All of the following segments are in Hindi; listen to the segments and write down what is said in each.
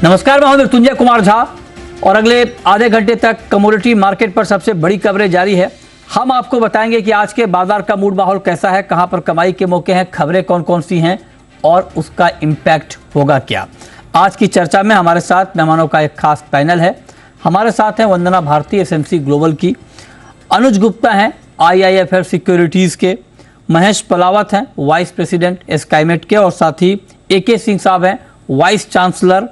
नमस्कार, मैं हूं मृत्युंजय कुमार झा और अगले आधे घंटे तक कमोडिटी मार्केट पर सबसे बड़ी खबरें जारी है। हम आपको बताएंगे कि आज के बाजार का मूड माहौल कैसा है, कहां पर कमाई के मौके हैं, खबरें कौन कौन सी हैं और उसका इम्पैक्ट होगा क्या। आज की चर्चा में हमारे साथ मेहमानों का एक खास पैनल है। हमारे साथ हैं वंदना भारती एसएमसी ग्लोबल की, अनुज गुप्ता हैं IIFL सिक्योरिटीज़ के, महेश पलावत हैं वाइस प्रेसिडेंट स्काईमेट के और साथ ही AK सिंह साहब हैं vice chancellor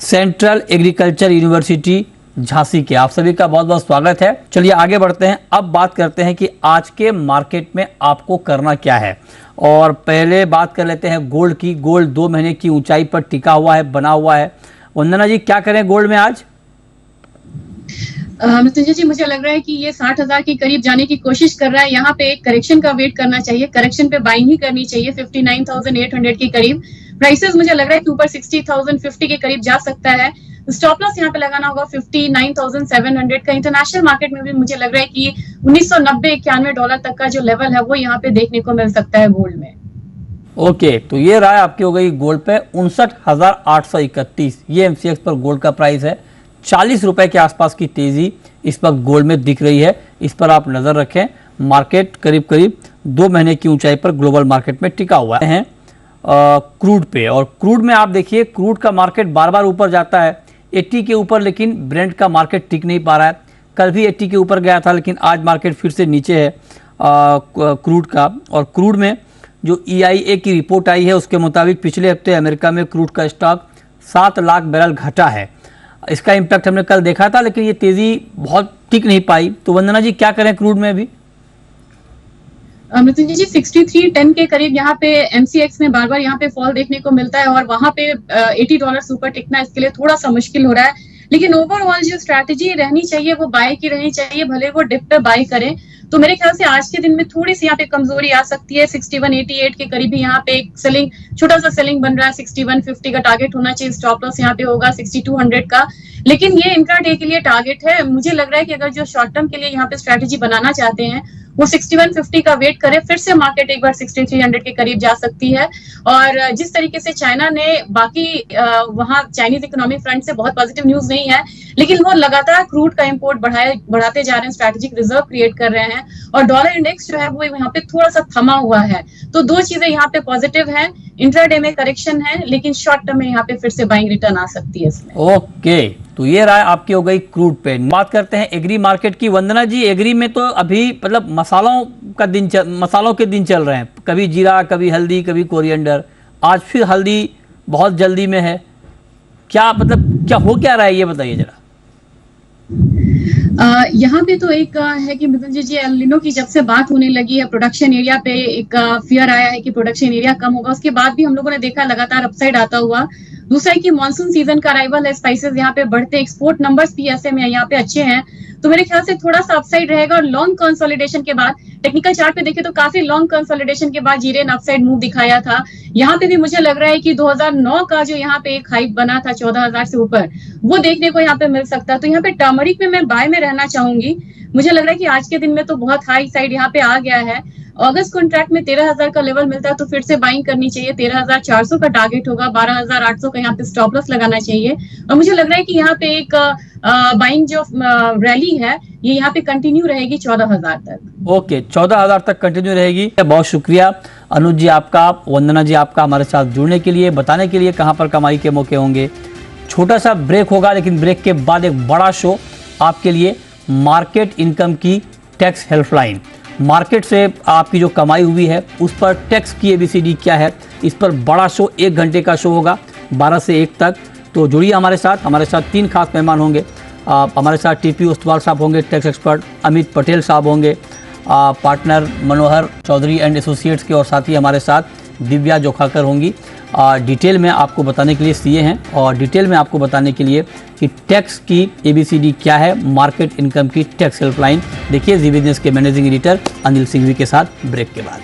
central agriculture university Jhansi के। आप सभी का बहुत बहुत स्वागत है। चलिए आगे बढ़ते हैं। अब बात करते हैं कि आज के मार्केट में आपको करना क्या है। और पहले बात कर लेते हैं गोल्ड की। गोल्ड 2 महीने की ऊंचाई पर टिका हुआ है, बना हुआ है। वंदना जी, क्या करें गोल्ड में आज? मृत्युंजय जी, मुझे लग रहा है कि ये 60,000 के करीब जाने की कोशिश कर रहा है। यहाँ पे एक करेक्शन का वेट करना चाहिए, करेक्शन पे बाइंग ही करनी चाहिए 59,800 के करीब। प्राइसेस मुझे लग रहा है कि ऊपर 60,050 के करीब जा सकता है। स्टॉप लॉस यहाँ पे लगाना होगा 59,700 का। इंटरनेशनल मार्केट में भी मुझे लग रहा है कि 1990-91 डॉलर तक का जो लेवल है वो यहाँ पे देखने को मिल सकता है गोल्ड में। ओके, तो ये राय आपकी हो गई गोल्ड पे 59,831। ये MCX पर गोल्ड का प्राइस है। 40 रुपए के आसपास की तेजी इस वक्त गोल्ड में दिख रही है। इस पर आप नजर रखें। मार्केट करीब करीब 2 महीने की ऊंचाई पर ग्लोबल मार्केट में टिका हुआ है। क्रूड पे, और क्रूड में आप देखिए क्रूड का मार्केट बार बार ऊपर जाता है 80 के ऊपर, लेकिन ब्रेंट का मार्केट टिक नहीं पा रहा है। कल भी 80 के ऊपर गया था, लेकिन आज मार्केट फिर से नीचे है क्रूड का। और क्रूड में जो EIA की रिपोर्ट आई है उसके मुताबिक पिछले हफ्ते अमेरिका में क्रूड का स्टॉक 7 लाख बैरल घटा है। इसका इम्पैक्ट हमने कल देखा था, लेकिन ये तेजी बहुत टिक नहीं पाई। तो वंदना जी, क्या करें क्रूड में अभी? मृत्युंजय जी, 63.10 के करीब यहाँ पे MCX में बार बार यहाँ पे फॉल देखने को मिलता है और वहां पे $80 ऊपर टिकना इसके लिए थोड़ा सा मुश्किल हो रहा है। लेकिन ओवरऑल जो स्ट्रैटेजी रहनी चाहिए वो बाय की रहनी चाहिए, भले वो डिप पे बाय करें। तो मेरे ख्याल से आज के दिन में थोड़ी सी यहाँ पे कमजोरी आ सकती है। 6188 के करीब भी यहाँ पे एक सेलिंग, छोटा सा सेलिंग बन रहा है। 6150 का टारगेट होना चाहिए। स्टॉप लॉस यहाँ पे होगा 6200 का। लेकिन ये इंट्राडे के लिए टारगेट है। मुझे लग रहा है कि अगर जो शॉर्ट टर्म के लिए यहाँ पे स्ट्रैटेजी बनाना चाहते हैं वो 6150 का वेट करें। फिर से मार्केट एक बार 6300 के करीब जा सकती है। और जिस तरीके से चाइना ने बाकी वहां चाइनीज इकोनॉमिक फ्रंट से बहुत पॉजिटिव न्यूज नहीं है, लेकिन वो लगातार क्रूड का इंपोर्ट बढ़ाते जा रहे हैं, स्ट्रैटेजिक रिजर्व क्रिएट कर रहे हैं और डॉलर इंडेक्स जो है वो यहाँ पे थोड़ा सा थमा हुआ है। तो दो चीजें यहाँ पे पॉजिटिव हैं। इंट्राडे में करेक्शन है, लेकिन शॉर्ट टर्म में यहाँ पे फिर से बाइंग रिटर्न आ सकती है इसमें। ओके, तो ये राय आपकी हो गई क्रूड पे। बात करते हैं एग्री मार्केट की। वंदना जी, एग्री में तो अभी मतलब मसालों के दिन चल रहे हैं। कभी जीरा, कभी हल्दी, कभी कोरिएंडर। आज फिर हल्दी बहुत जल्दी में है। क्या मतलब क्या हो क्या रहा है, ये बताइए जरा। यहाँ पे तो एक है कि मृत्युंजय जी, एल नीनो की जब से बात होने लगी है, प्रोडक्शन एरिया पे एक फियर आया है कि प्रोडक्शन एरिया कम होगा। उसके बाद भी हम लोगों ने देखा लगातार अपसाइड आता हुआ। दूसरा है कि मानसून सीजन का अराइवल है, स्पाइसेस यहाँ पे बढ़ते, एक्सपोर्ट नंबर्स भी ऐसे में यहाँ पे अच्छे हैं। तो मेरे ख्याल से थोड़ा सा अपसाइड रहेगा। और लॉन्ग कंसोलिडेशन के बाद, टेक्निकल चार्ट पे देखे तो काफी लॉन्ग कंसोलिडेशन के बाद जीरे ने अपसाइड मूव दिखाया था। यहाँ पे भी मुझे लग रहा है कि 2009 का जो यहाँ पे एक हाइप बना था 14,000 से ऊपर, वो देखने को यहाँ पे मिल सकता है। तो यहाँ पे टर्मरिक में मैं बाय में रहना चाहूंगी। मुझे लग रहा है कि आज के दिन में तो बहुत हाई साइड यहाँ पे आ गया है। अगस्त कॉन्ट्रैक्ट में 13,000 का लेवल मिलता है तो फिर से बाइंग करनी चाहिए। 13,400 का टारगेट होगा, 12,800 का यहाँ पे स्टॉप लॉस लगाना चाहिए। और मुझे लग रहा है कि यहाँ पे एक बाइंग जो रैली है ये यहाँ पे कंटिन्यू रहेगी 14,000 तक। ओके, 14,000 तक कंटिन्यू रहेगी। बहुत शुक्रिया अनुज जी आपका, वंदना जी आपका हमारे साथ जुड़ने के लिए, बताने के लिए कहाँ पर कमाई के मौके होंगे। छोटा सा ब्रेक होगा, लेकिन ब्रेक के बाद एक बड़ा शो आपके लिए, मार्केट इनकम की टैक्स हेल्पलाइन। मार्केट से आपकी जो कमाई हुई है उस पर टैक्स की ABCD क्या है, इस पर बड़ा शो 1 घंटे का शो होगा 12 से 1 तक। तो जुड़िए हमारे साथ 3 खास मेहमान होंगे। हमारे साथ TP ओस्तवाल साहब होंगे, टैक्स एक्सपर्ट, अमित पटेल साहब होंगे, partner Manohar Chaudhary and associates के, और साथ ही हमारे साथ दिव्या जोखाकर होंगी। डिटेल में आपको बताने के लिए CA हैं और डिटेल में आपको बताने के लिए कि टैक्स की ABCD क्या है, मार्केट इनकम की टैक्स हेल्पलाइन। देखिए जी बिजनेस के मैनेजिंग एडिटर अनिल सिंघवी के साथ ब्रेक के बाद।